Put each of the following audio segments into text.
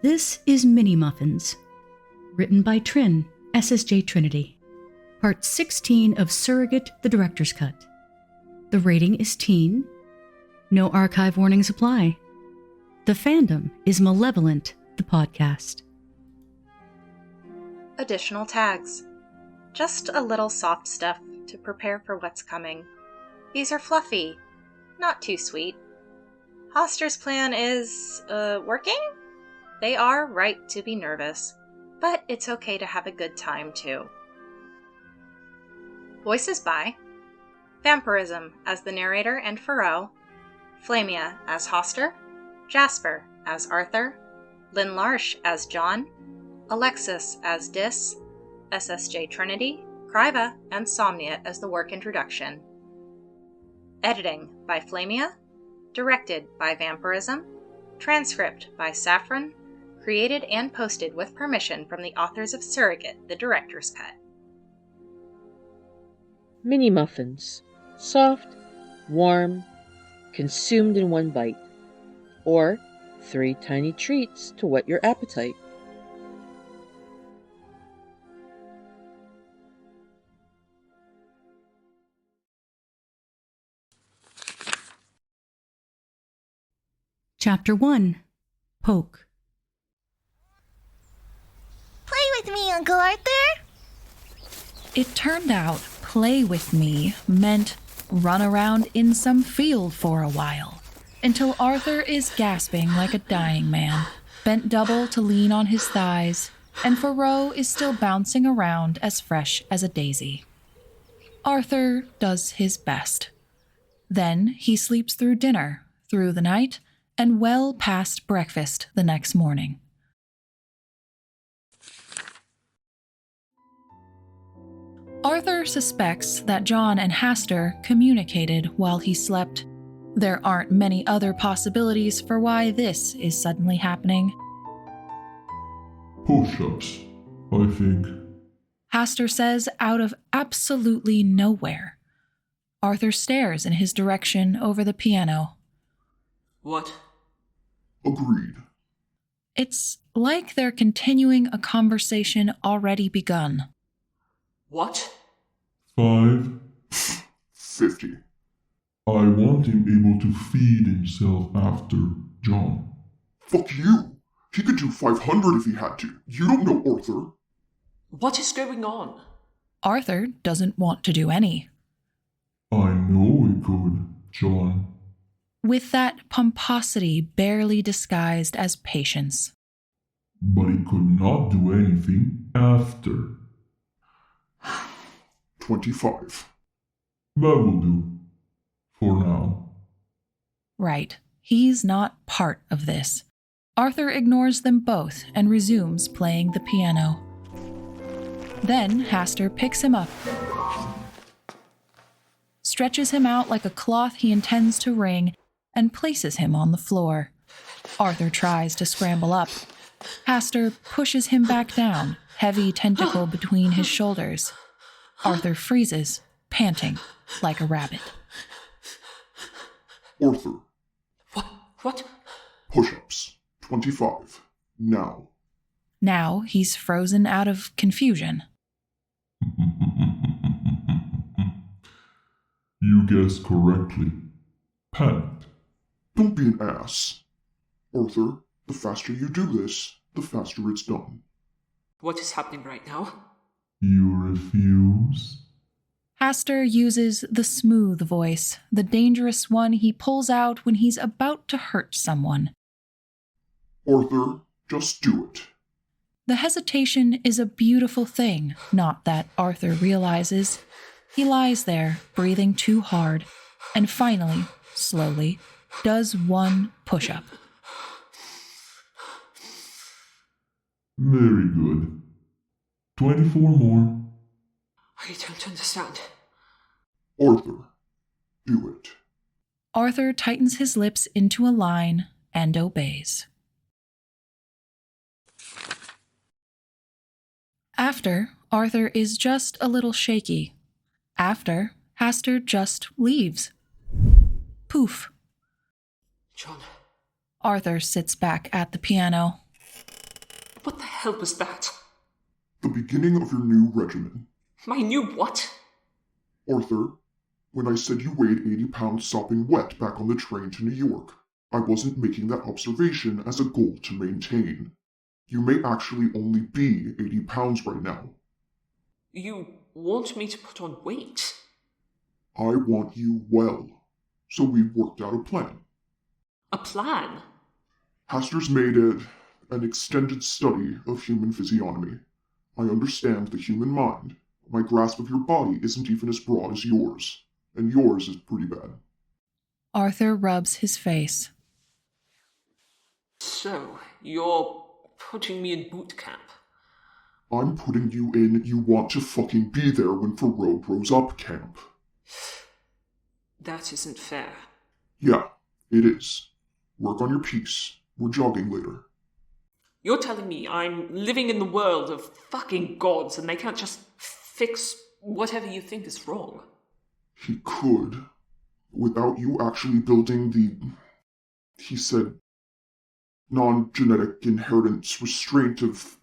This is Mini-Muffins, written by Trin, SSJTrinity. Part 16 of Surrogate, the Director's Cut. The rating is teen. No archive warnings apply. The fandom is Malevolent, the podcast. Additional tags. Just a little soft stuff to prepare for what's coming. These are fluffy, not too sweet. Hastur's plan is, working? They are right to be nervous, but it's okay to have a good time too. Voices by Vmprsm as the narrator and Faroe, Flamia as Hastur, Jasper as Arthur, LynnLarsh as John, Alexis as Dis, SSJTrinity, Kraiva, and Somniate as the work introduction. Editing by Flamia, directed by Vmprsm, transcript by Saffron, created and posted with permission from the authors of Surrogate, the Director's Cut. Mini-Muffins. Soft, warm, consumed in one bite. Or 3 tiny treats to whet your appetite. Chapter 1. Poke. Play with me, Uncle Arthur. It turned out play with me meant run around in some field for a while, until Arthur is gasping like a dying man, bent double to lean on his thighs, and Faroe is still bouncing around as fresh as a daisy. Arthur does his best. Then he sleeps through dinner, through the night, and well past breakfast the next morning. Arthur suspects that John and Hastur communicated while he slept. There aren't many other possibilities for why this is suddenly happening. Pushups, I think. Hastur says out of absolutely nowhere. Arthur stares in his direction over the piano. What? Agreed. It's like they're continuing a conversation already begun. What? 550. I want him able to feed himself after John. Fuck you! He could do 500 if he had to. You don't know Arthur. What is going on? Arthur doesn't want to do any. I know he could, John. With that pomposity barely disguised as patience. But he could not do anything after. 25. That will do. For now. Right. He's not part of this. Arthur ignores them both and resumes playing the piano. Then Hastur picks him up, stretches him out like a cloth he intends to wring, and places him on the floor. Arthur tries to scramble up. Hastur pushes him back down, heavy tentacle between his shoulders. Arthur freezes, panting like a rabbit. Arthur. What? Push-ups. 25. Now. Now he's frozen out of confusion. You guessed correctly. Panicked. Don't be an ass. Arthur, the faster you do this, the faster it's done. What is happening right now? You refuse? Hastur uses the smooth voice, the dangerous one he pulls out when he's about to hurt someone. Arthur, just do it. The hesitation is a beautiful thing, not that Arthur realizes. He lies there, breathing too hard, and finally, slowly, does one push-up. Very good. 24 more. I don't understand. Arthur, do it. Arthur tightens his lips into a line and obeys. After, Arthur is just a little shaky. After, Hastur just leaves. Poof. John. Arthur sits back at the piano. What the hell was that? The beginning of your new regimen. My new what? Arthur, when I said you weighed 80 pounds sopping wet back on the train to New York, I wasn't making that observation as a goal to maintain. You may actually only be 80 pounds right now. You want me to put on weight? I want you well. So we've worked out a plan. A plan? Hastur's made an extended study of human physiognomy. I understand the human mind. My grasp of your body isn't even as broad as yours, and yours is pretty bad. Arthur rubs his face. So, you're putting me in boot camp? I'm putting you in you want to fucking be there when Faroe grows up camp. That isn't fair. Yeah, it is. Work on your piece. We're jogging later. You're telling me I'm living in the world of fucking gods and they can't just fix whatever you think is wrong? He could, without you actually building the, he said, non-genetic inheritance restraint of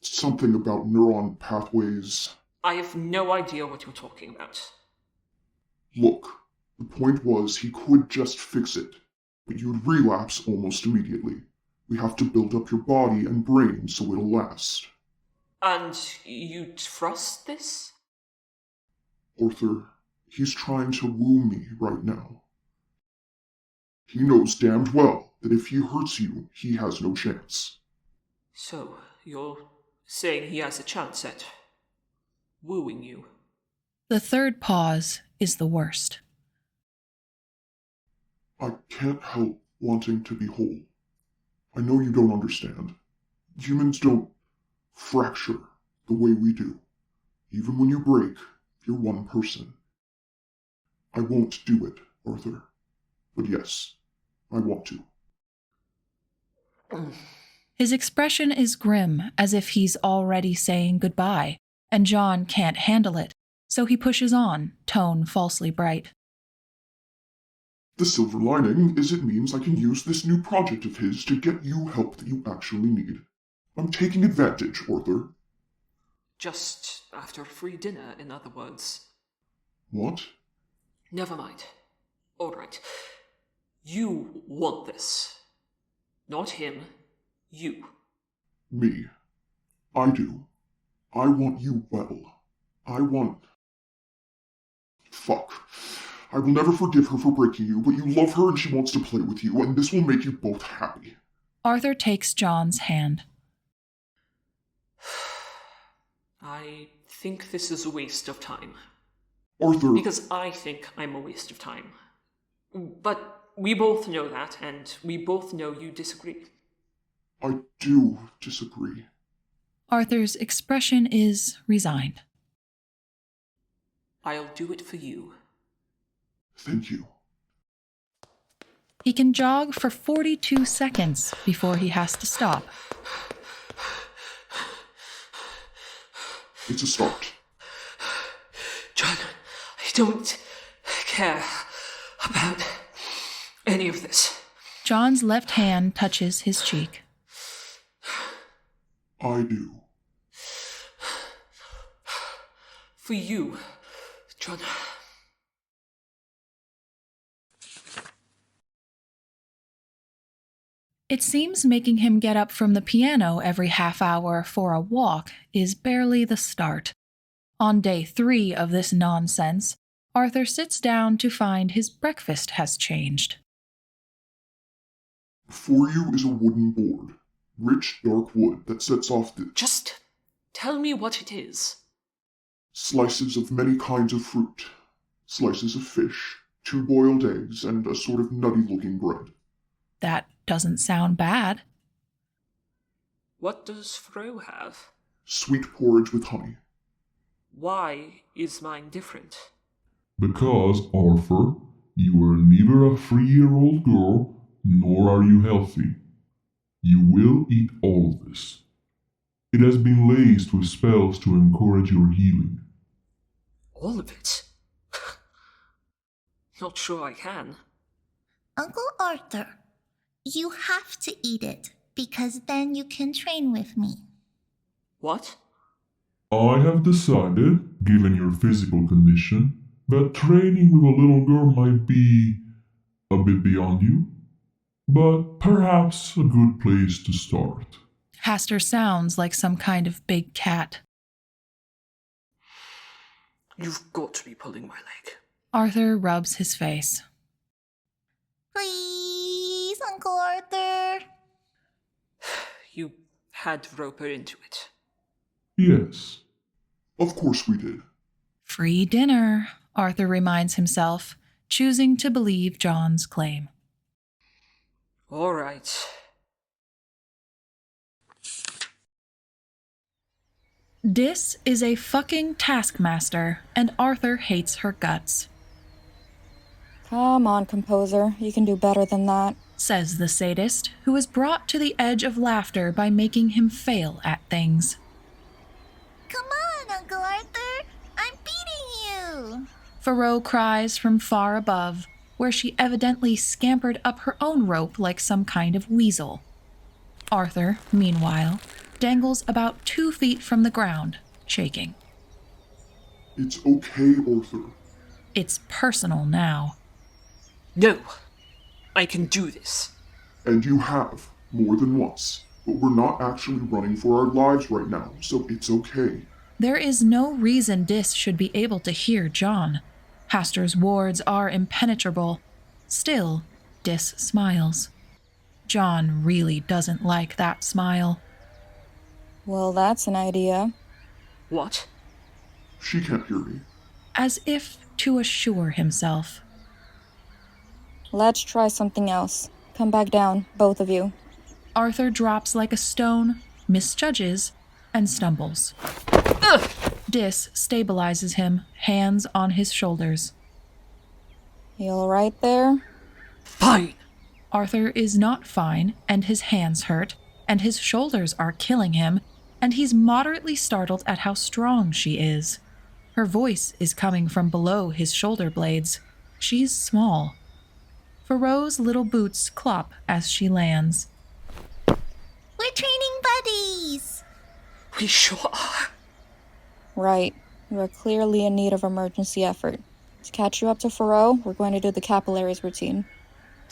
something about neuron pathways. I have no idea what you're talking about. Look, the point was he could just fix it, but you'd relapse almost immediately. We have to build up your body and brain so it'll last. And you trust this? Arthur, he's trying to woo me right now. He knows damned well that if he hurts you, he has no chance. So, you're saying he has a chance at wooing you? The third pause is the worst. I can't help wanting to be whole. I know you don't understand. Humans don't fracture the way we do. Even when you break, you're one person. I won't do it, Arthur. But yes, I want to. His expression is grim, as if he's already saying goodbye, and John can't handle it, so he pushes on, tone falsely bright. The silver lining is it means I can use this new project of his to get you help that you actually need. I'm taking advantage, Arthur. Just after a free dinner, in other words. What? Never mind. All right. You want this. Not him. You. Me. I do. I want you well. I want... Fuck. I will never forgive her for breaking you, but you love her and she wants to play with you, and this will make you both happy. Arthur takes John's hand. I think this is a waste of time. Arthur... Because I think I'm a waste of time. But we both know that, and we both know you disagree. I do disagree. Arthur's expression is resigned. I'll do it for you. Thank you. He can jog for 42 seconds before he has to stop. It's a start. John, I don't care about any of this. John's left hand touches his cheek. I do. For you, John. It seems making him get up from the piano every half hour for a walk is barely the start. On day 3 of this nonsense, Arthur sits down to find his breakfast has changed. Before you is a wooden board. Rich, dark wood that sets off the... Just tell me what it is. Slices of many kinds of fruit. Slices of fish. 2 boiled eggs, and a sort of nutty-looking bread. That doesn't sound bad. What does Faroe have? Sweet porridge with honey. Why is mine different? Because, Arthur, you are neither a 3-year-old girl, nor are you healthy. You will eat all of this. It has been laced with spells to encourage your healing. All of it? Not sure I can. Uncle Arthur, you have to eat it. because then you can train with me. What? I have decided, given your physical condition, that training with a little girl might be a bit beyond you, but perhaps a good place to start. Hastur sounds like some kind of big cat. You've got to be pulling my leg. Arthur rubs his face. Please, Uncle Arthur. You had to rope her into it. Yes. Of course we did. Free dinner, Arthur reminds himself, choosing to believe John's claim. All right. Dis is a fucking taskmaster, and Arthur hates her guts, Come on, composer. You can do better than that. says the sadist, who is brought to the edge of laughter by making him fail at things. Come on, Uncle Arthur. I'm beating you. Faroe cries from far above, where she evidently scampered up her own rope like some kind of weasel. Arthur, meanwhile, dangles about 2 feet from the ground, shaking. It's okay, Arthur. It's personal now. No, I can do this. And you have, more than once. But we're not actually running for our lives right now, so it's okay. There is no reason Dis should be able to hear John. Hastur's wards are impenetrable. Still, Dis smiles. John really doesn't like that smile. Well, that's an idea. What? She can't hear me. As if to assure himself. Let's try something else. Come back down, both of you. Arthur drops like a stone, misjudges, and stumbles. Ugh! Dis stabilizes him, hands on his shoulders. You all right there? Fine. Arthur is not fine, and his hands hurt, and his shoulders are killing him, and he's moderately startled at how strong she is. Her voice is coming from below his shoulder blades. She's small. Faroe's little boots clop as she lands. We're training buddies. We sure are. Right. You are clearly in need of emergency effort. To catch you up to Faroe, we're going to do the capillaries routine.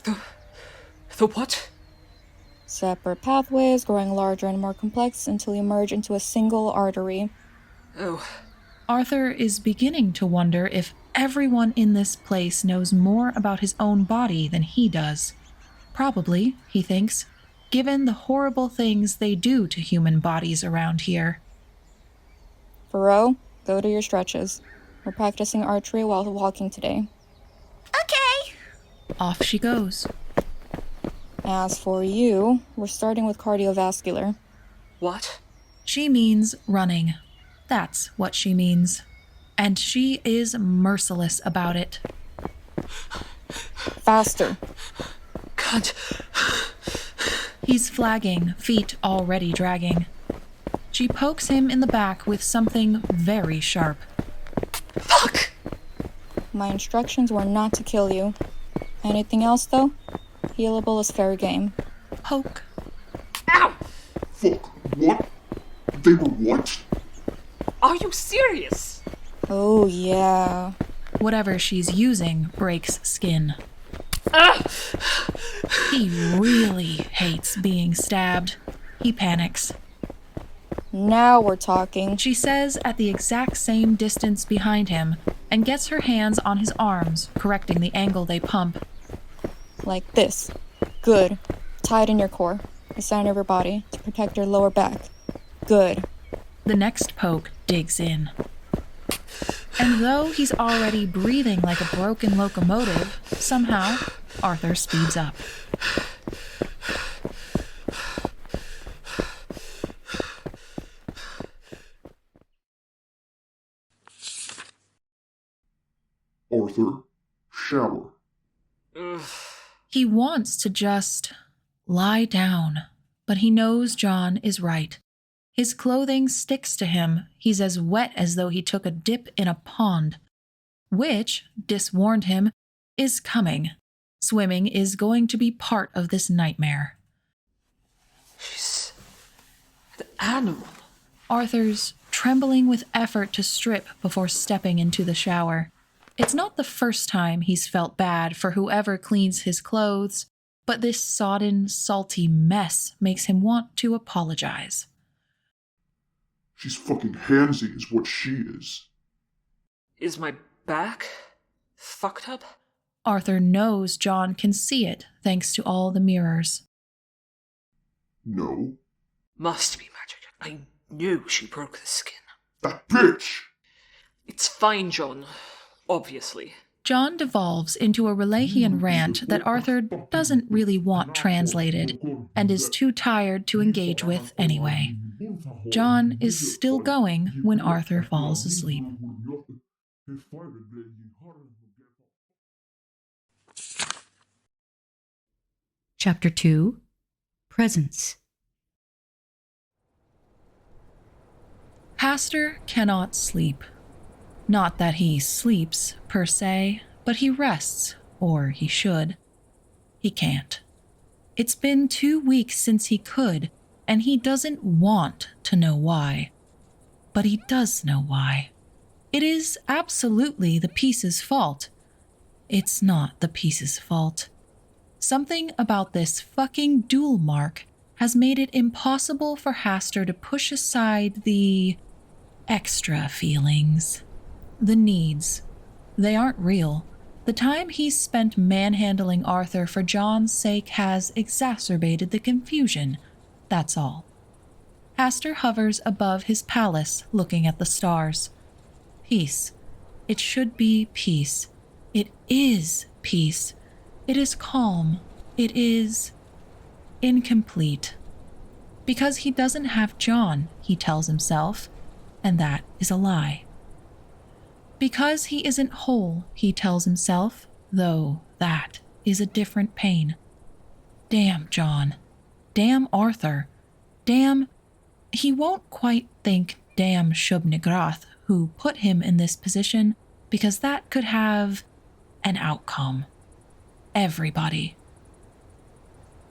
The what? Separate pathways, growing larger and more complex until you merge into a single artery. Oh, Arthur is beginning to wonder if everyone in this place knows more about his own body than he does. Probably, he thinks, given the horrible things they do to human bodies around here. Faroe, go to your stretches. We're practicing archery while walking today. Okay. Off she goes. As for you, we're starting with cardiovascular. what? She means running. That's what she means. And she is merciless about it. Faster. Can't. He's flagging, feet already dragging. She pokes him in the back with something very sharp. Fuck! My instructions were not to kill you. Anything else, though? Healable is fair game. Poke. Ow! Fuck, what? They were what? Are you serious? Oh, yeah. Whatever she's using breaks skin. Ah! He really hates being stabbed. He panics. Now we're talking. She says at the exact same distance behind him and gets her hands on his arms, correcting the angle they pump. Like this. Good. Tighten your core, the center of your body, to protect your lower back. Good. The next poke digs in. And though he's already breathing like a broken locomotive, somehow Arthur speeds up. Arthur, shower. Ugh. He wants to just lie down, but he knows John is right. His clothing sticks to him. He's as wet as though he took a dip in a pond. Which, Dis warned him, is coming. Swimming is going to be part of this nightmare. animal. Arthur's trembling with effort to strip before stepping into the shower. It's not the first time he's felt bad for whoever cleans his clothes, but this sodden, salty mess makes him want to apologize. She's fucking handsy is what she is. Is my back fucked up? Arthur knows John can see it thanks to all the mirrors. No. Must be magic. I knew she broke the skin. That bitch! It's fine, John. Obviously. John devolves into a Relahian rant that Arthur doesn't really want translated and is too tired to engage with anyway. John is still going when Arthur falls asleep. Chapter 2, Presence. Hastur cannot sleep. Not that he sleeps, per se, but he rests, or he should. He can't. It's been 2 weeks since he could, and he doesn't want to know why. But he does know why. It is absolutely the piece's fault. It's not the piece's fault. Something about this fucking duel mark has made it impossible for Hastur to push aside the extra feelings. The needs. They aren't real. The time he's spent manhandling Arthur for John's sake has exacerbated the confusion. That's all. Hastur hovers above his palace, looking at the stars. Peace. It should be peace. It is peace. It is calm. It is incomplete. Because he doesn't have John, he tells himself, and that is a lie. Because he isn't whole, he tells himself, though that is a different pain. Damn John. Damn Arthur. Damn... He won't quite think damn Shub-Nigrath, who put him in this position, because that could have an outcome. Everybody.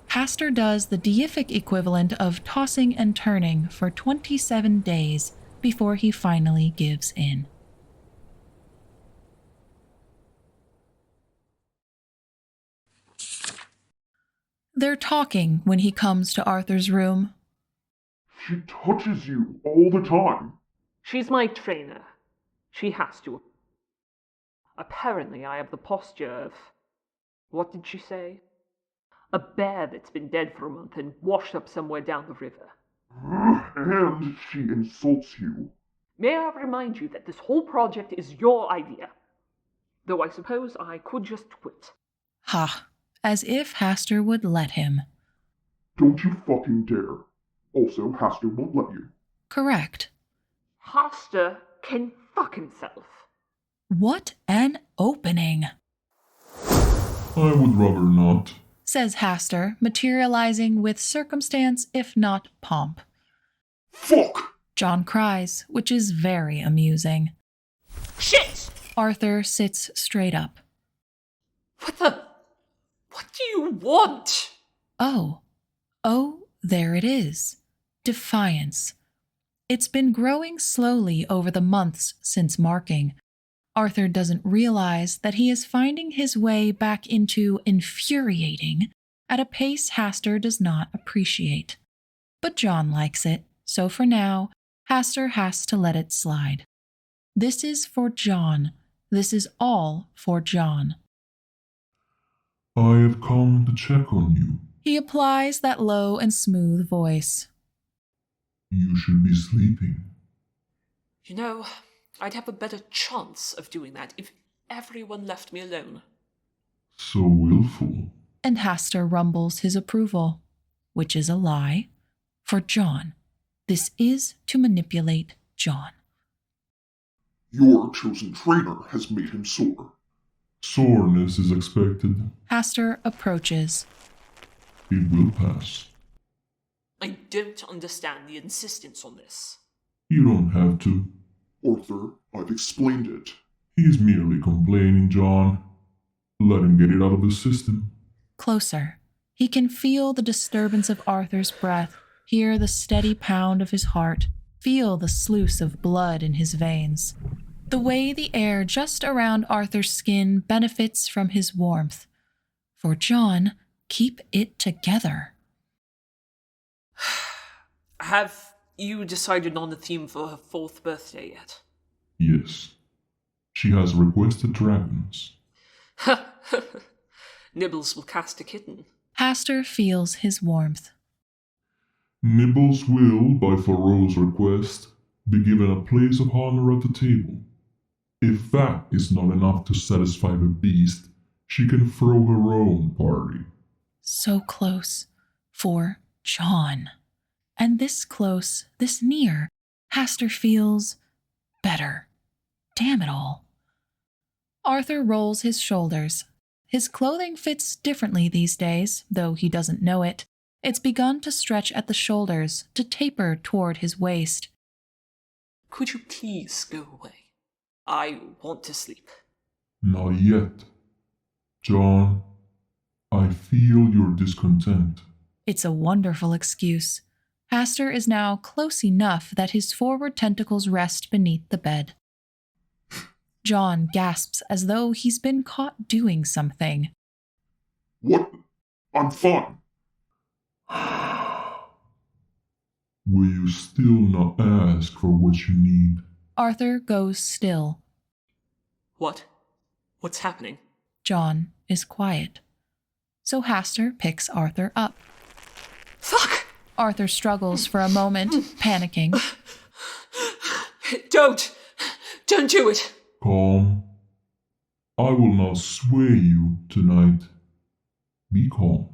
Hastur does the deific equivalent of tossing and turning for 27 days before he finally gives in. They're talking when he comes to Arthur's room. She touches you all the time. She's my trainer. She has to. Apparently I have the posture of... What did she say? A bear that's been dead for a month and washed up somewhere down the river. And she insults you. May I remind you that this whole project is your idea? Though I suppose I could just quit. Ha, as if Hastur would let him. Don't you fucking dare. Also, Hastur won't let you. Correct. Hastur can fuck himself. What an opening, I would rather not. says Hastur, materializing with circumstance if not pomp. Fuck! John cries, which is very amusing. Shit! Arthur sits straight up. What do you want? Oh, there it is. Defiance. It's been growing slowly over the months since marking. Arthur doesn't realize that he is finding his way back into infuriating at a pace Hastur does not appreciate. But John likes it, so for now, Hastur has to let it slide. This is for John. This is all for John. I have come to check on you. He applies that low and smooth voice. You should be sleeping. You know, I'd have a better chance of doing that if everyone left me alone. So willful. And Hastur rumbles his approval, which is a lie. For John. This is to manipulate John. Your chosen trainer has made him sore. Soreness is expected. Hastur approaches. It will pass. I don't understand the insistence on this. You don't have to. Arthur, I've explained it. He's merely complaining, John. Let him get it out of the system. Closer. He can feel the disturbance of Arthur's breath. hear the steady pound of his heart, feel the sluice of blood in his veins. The way the air just around Arthur's skin benefits from his warmth. For John, keep it together. Have you decided on the theme for her 4th birthday yet? Yes. She has requested dragons. Nibbles will cast a kitten. Hastur feels his warmth. Nibbles will, by Faroe's request, be given a place of honor at the table. If that is not enough to satisfy the beast, she can throw her own party. So close for John. And this close, this near, Hastur feels better. Damn it all. Arthur rolls his shoulders. His clothing fits differently these days, though he doesn't know it. It's begun to stretch at the shoulders, to taper toward his waist. Could you please go away? I want to sleep. Not yet. John, I feel your discontent. It's a wonderful excuse. Hastur is now close enough that his forward tentacles rest beneath the bed. John gasps as though he's been caught doing something. What? I'm fine. Will you still not ask for what you need? Arthur goes still. What? What's happening? John is quiet. So Hastur picks Arthur up. Fuck! Arthur struggles for a moment, panicking. Don't do it! Calm. I will not sway you tonight. Be calm.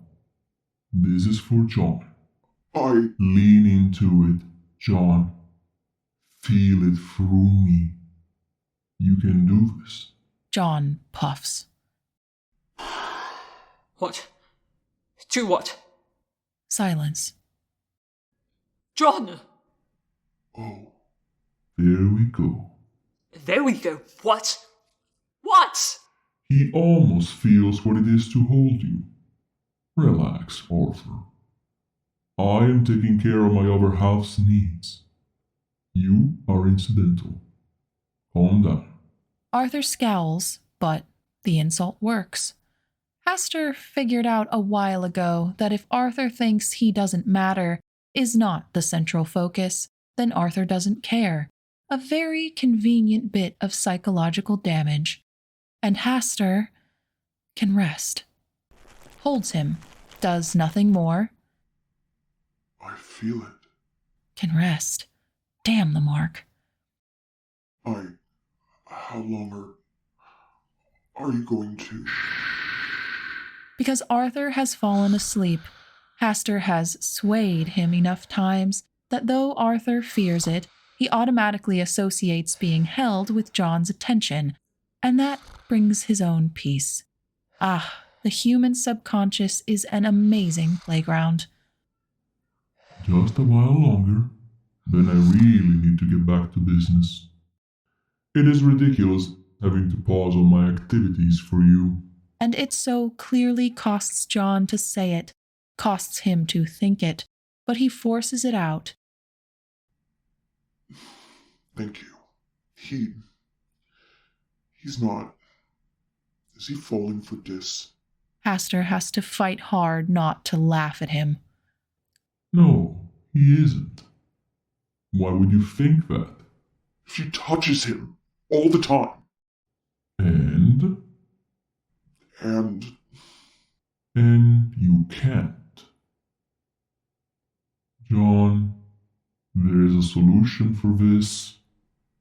This is for John. Lean into it, John. Feel it through me. You can do this. John puffs. What? Do what? Silence. John! Oh. There we go. There we go. What? What? He almost feels what it is to hold you. Relax, Arthur. I am taking care of my other half's needs. You are incidental. Calm down. Arthur scowls, but the insult works. Hastur figured out a while ago that if Arthur thinks he doesn't matter, is not the central focus, then Arthur doesn't care. A very convenient bit of psychological damage. And Hastur can rest. Holds him, does nothing more. I feel it. Can rest. Damn the mark. How long are you going to? Because Arthur has fallen asleep, Hastur has swayed him enough times that though Arthur fears it, he automatically associates being held with John's attention, and that brings his own peace. Ah, the human subconscious is an amazing playground. Just a while longer, then I really need to get back to business. It is ridiculous having to pause on my activities for you. And it so clearly costs John to say it, costs him to think it, but he forces it out. Thank you. He's not. Is he falling for this? Hastur has to fight hard not to laugh at him. No, he isn't. Why would you think that? She touches him all the time. And you can't. John, there is a solution for this.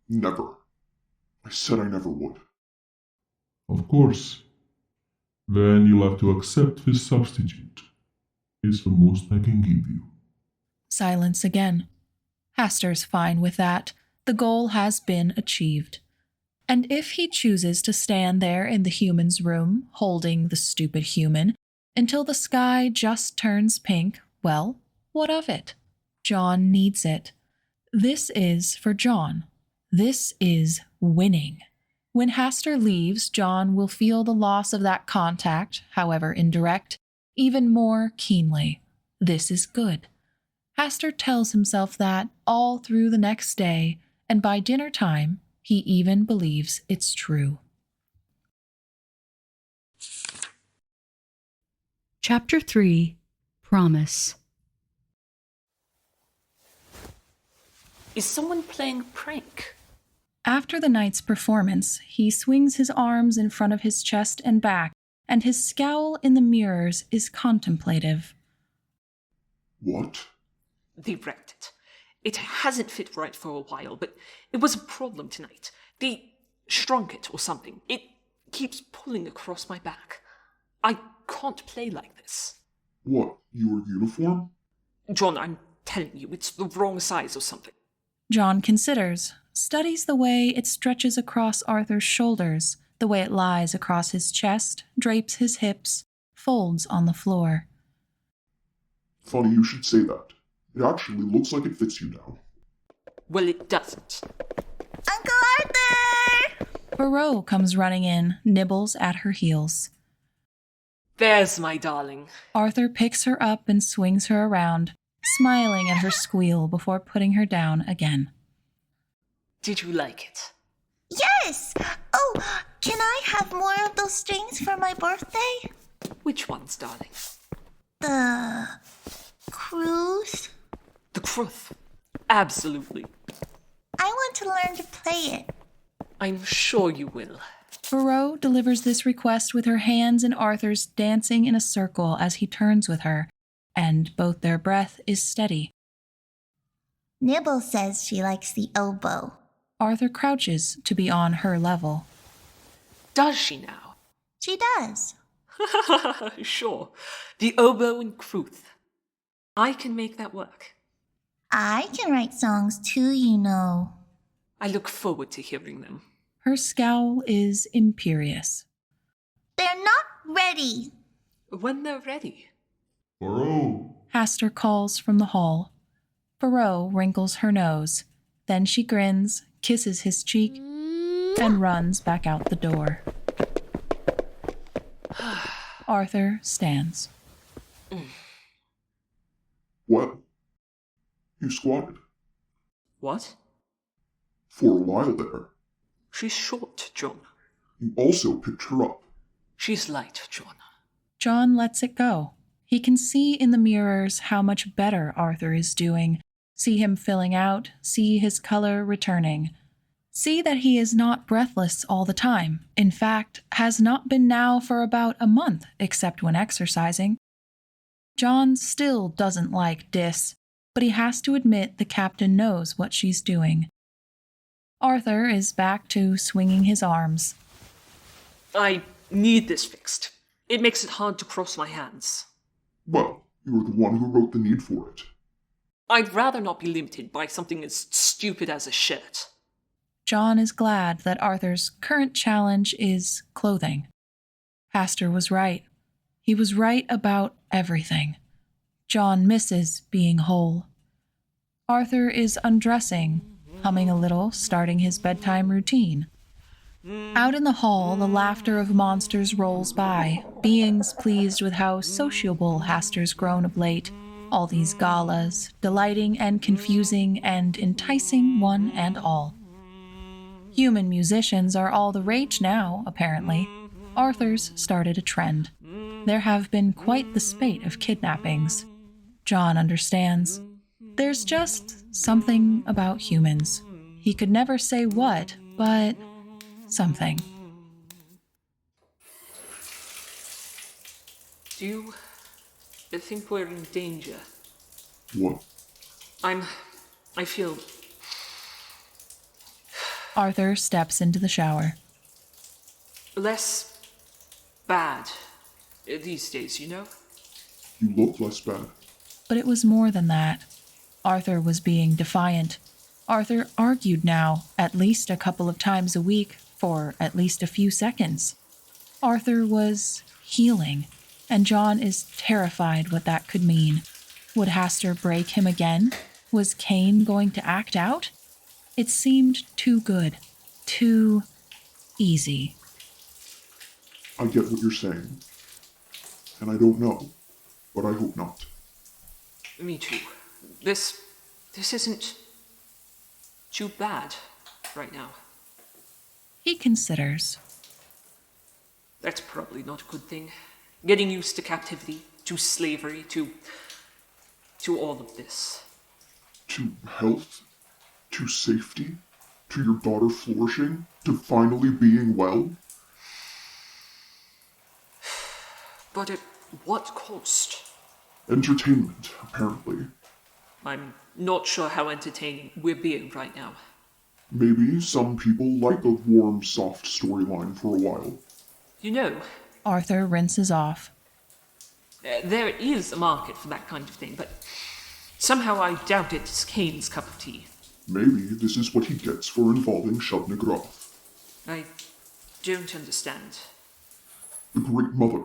Never. I said I never would. Of course. Then you'll have to accept this substitute. It's the most I can give you. Silence again. Hastur's fine with that. The goal has been achieved. And if he chooses to stand there in the human's room, holding the stupid human, until the sky just turns pink, well, what of it? John needs it. This is for John. This is winning. When Hastur leaves, John will feel the loss of that contact, however indirect, even more keenly. This is good. Hastur tells himself that all through the next day, and by dinner time, he even believes it's true. Chapter 3, Promise. Is someone playing a prank? After the night's performance, he swings his arms in front of his chest and back, and his scowl in the mirrors is contemplative. What? They wrecked it. It hasn't fit right for a while, but it was a problem tonight. They shrunk it or something. It keeps pulling across my back. I can't play like this. What, your uniform? John, I'm telling you, it's the wrong size or something. John considers, studies the way it stretches across Arthur's shoulders, the way it lies across his chest, drapes his hips, folds on the floor. Funny you should say that. It actually looks like it fits you now. Well, it doesn't. Uncle Arthur! Faroe comes running in, nibbles at her heels. There's my darling. Arthur picks her up and swings her around, smiling at her squeal before putting her down again. Did you like it? Yes! Oh, can I have more of those strings for my birthday? Which ones, darling? The cruise? The Kruth. Absolutely. I want to learn to play it. I'm sure you will. Faroe delivers this request with her hands and Arthur's dancing in a circle as he turns with her, and both their breath is steady. Nibble says she likes the oboe. Arthur crouches to be on her level. Does she now? She does. Sure. The oboe and Kruth. I can make that work. I can write songs too, you know. I look forward to hearing them. Her scowl is imperious. They're not ready. When they're ready. Faroe! Hastur calls from the hall. Faroe wrinkles her nose. Then she grins, kisses his cheek, and runs back out the door. Arthur stands. What? You squatted. What? For a while there. She's short, John. You also picked her up. She's light, John. John lets it go. He can see in the mirrors how much better Arthur is doing, see him filling out, see his color returning. See that he is not breathless all the time. In fact, has not been now for about a month, except when exercising. John still doesn't like Dis, but he has to admit the captain knows what she's doing. Arthur is back to swinging his arms. I need this fixed. It makes it hard to cross my hands. Well, you were the one who wrote the need for it. I'd rather not be limited by something as stupid as a shirt. John is glad that Arthur's current challenge is clothing. Hastur was right. He was right about everything. John misses being whole. Arthur is undressing, humming a little, starting his bedtime routine. Out in the hall, the laughter of monsters rolls by, beings pleased with how sociable Hastur's grown of late. All these galas, delighting and confusing and enticing one and all. Human musicians are all the rage now, apparently. Arthur's started a trend. There have been quite the spate of kidnappings. John understands. There's just something about humans. He could never say what, but something. Do you think we're in danger? What? I feel... Arthur steps into the shower. less bad these days, you know? You look less bad. But it was more than that. Arthur was being defiant. Arthur argued now, at least a couple of times a week, for at least a few seconds. Arthur was healing, and John is terrified what that could mean. Would Hastur break him again? Was Cain going to act out? It seemed too good, too easy. I get what you're saying. And I don't know, but I hope not. Me too. This isn't too bad right now. He considers. That's probably not a good thing. Getting used to captivity, to slavery, to all of this. To health? To safety? To your daughter flourishing? To finally being well? But at what cost? Entertainment, apparently. I'm not sure how entertaining we're being right now. Maybe some people like a warm, soft storyline for a while. You know, Arthur rinses off. There is a market for that kind of thing, but somehow I doubt it's Kane's cup of tea. Maybe this is what he gets for involving Shubna Groth. I don't understand. The Great Mother.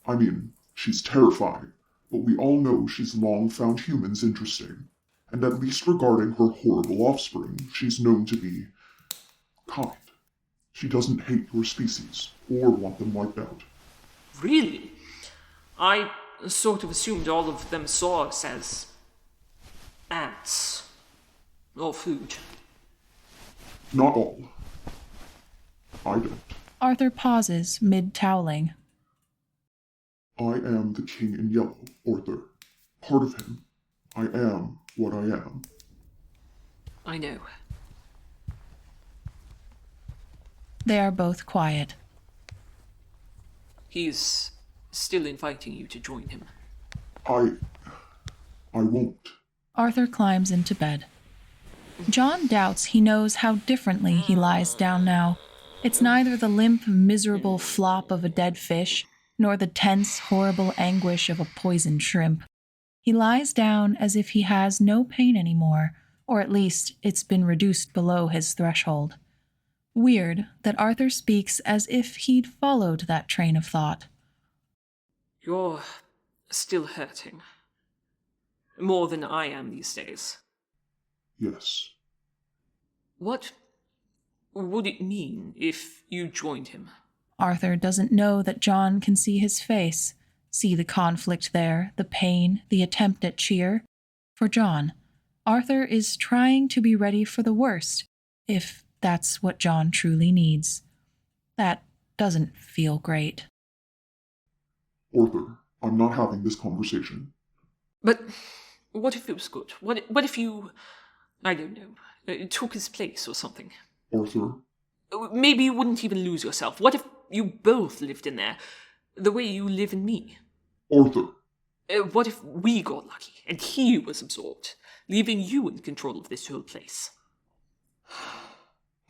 I mean, she's terrifying, but we all know she's long found humans interesting. And at least regarding her horrible offspring, she's known to be kind. She doesn't hate your species, or want them wiped out. Really? I sort of assumed all of them saw us as ants. Or food. Not all. I don't. Arthur pauses, mid-towling. I am the King in Yellow, Arthur. Part of him. I am what I am. I know. They are both quiet. He's still inviting you to join him. I won't. Arthur climbs into bed. John doubts he knows how differently he lies down now. It's neither the limp, miserable flop of a dead fish, nor the tense, horrible anguish of a poisoned shrimp. He lies down as if he has no pain anymore, or at least it's been reduced below his threshold. Weird that Arthur speaks as if he'd followed that train of thought. You're still hurting. More than I am these days. Yes. What would it mean if you joined him? Arthur doesn't know that John can see his face, see the conflict there, the pain, the attempt at cheer. For John, Arthur is trying to be ready for the worst, if that's what John truly needs. That doesn't feel great. Arthur, I'm not having this conversation. But what if it was good? What if you, I don't know, took his place or something? Arthur? Maybe you wouldn't even lose yourself. What if you both lived in there, the way you live in me? Arthur! What if we got lucky and he was absorbed, leaving you in control of this whole place?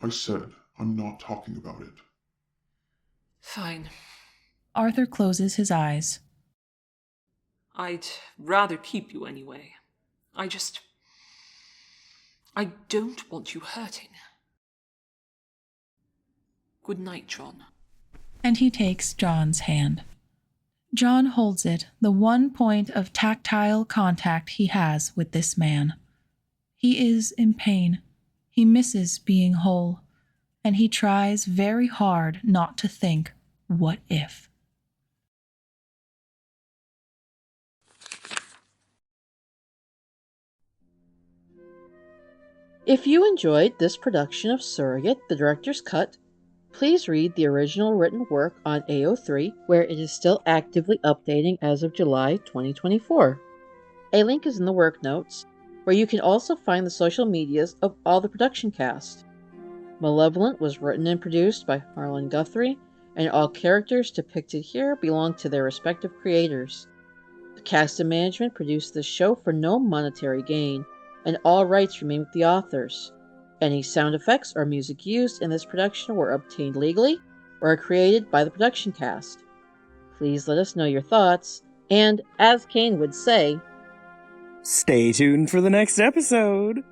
I said I'm not talking about it. Fine. Arthur closes his eyes. I'd rather keep you anyway. I don't want you hurting. Good night, John. And he takes John's hand. John holds it, the one point of tactile contact he has with this man. He is in pain. He misses being whole. And he tries very hard not to think, what if? If you enjoyed this production of Surrogate, the Director's Cut, please read the original written work on AO3, where it is still actively updating as of July 2024. A link is in the work notes, where you can also find the social medias of all the production cast. Malevolent was written and produced by Harlan Guthrie, and all characters depicted here belong to their respective creators. The cast and management produced this show for no monetary gain, and all rights remain with the authors. Any sound effects or music used in this production were obtained legally or are created by the production cast. Please let us know your thoughts, and as Kane would say, stay tuned for the next episode!